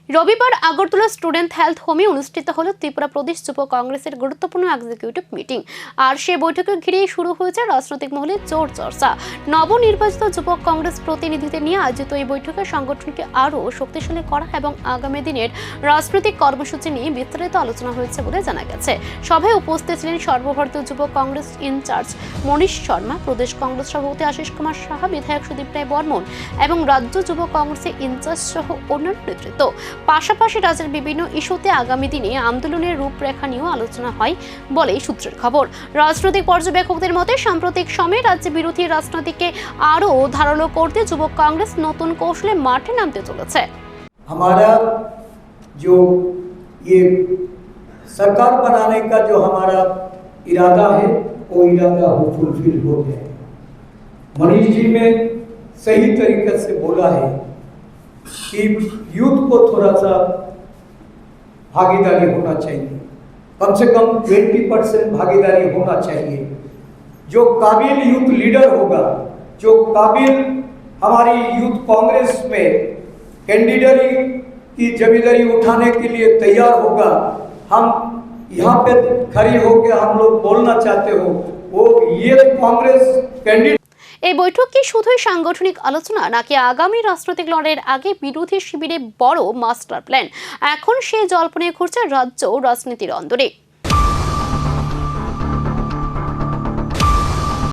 রবিবার Agartala student health হোমে অনুষ্ঠিত হলো ত্রিপুরা প্রদেশ যুব কংগ্রেসের গুরুত্বপূর্ণ এক্সিকিউটিভ মিটিং। আর সে বৈঠকে ঘিরেই শুরু হয়েছে রাজনৈতিক মহলে জোর চর্চা। নবনির্বাচিত যুবক কংগ্রেস প্রতিনিধিদের নিয়ে আয়োজিত এই বৈঠকে সংগঠনকে আরও শক্তিশালী করা এবং আগামী দিনের রাজনৈতিক কর্মসূচি নিয়ে বিস্তারিত আলোচনা হয়েছে বলে জানা গেছে। সভায় উপস্থিত ছিলেন সর্বভারতীয় যুব কংগ্রেস ইনচার্জ মনীষ শর্মা, প্রদেশ কংগ্রেস সভাপতি আশিস কুমার সাহা, বিধায়ক সুদীপ রায় বর্মন এবং রাজ্য যুব কংগ্রেসের ইনচার্জ সহ অন্যান্য নেতৃত্ব। পাশাপাশি রাজ্যের বিভিন্ন ইস্যুতে আগামী দিনে আন্দোলনের রূপরেখা নিয়েও আলোচনা হয় বলে সূত্রের খবর। রাজনৈতিক পর্যবেক্ষকদের মতে সাম্প্রতিক সময়ে রাজ্যে বিরোধী রাজনীতিকে আরও ধারালো করতে যুবক কংগ্রেস নতুন কৌশলে মাঠে নামতে চলেছে। हमारा जो ये सरकार बनाने का जो हमारा इरादा है वो इरादा हो फुलफिल हो गया है। मनीष जी ने सही तरीके से बोला है कि यूथ को थोड़ा सा भागीदारी होना चाहिए, कम से कम 20% भागीदारी होना चाहिए। जो काबिल यूथ लीडर होगा, जो काबिल हमारी यूथ कांग्रेस में कैंडिडेट की जिम्मेदारी उठाने के लिए तैयार होगा, हम यहाँ पे खड़ी होकर हम लोग बोलना चाहते हो वो ये कांग्रेस कैंडिडेट। এই বৈঠক কি শুধুই সাংগঠনিক আলোচনা নাকি আগামী রাজনৈতিক লড়াইয়ের আগে বিরোধী শিবিরে বড় মাস্টার প্ল্যান? এখন সেই জল্পনে ঘুরছে রাজ্য রাজনীতির অন্দরে।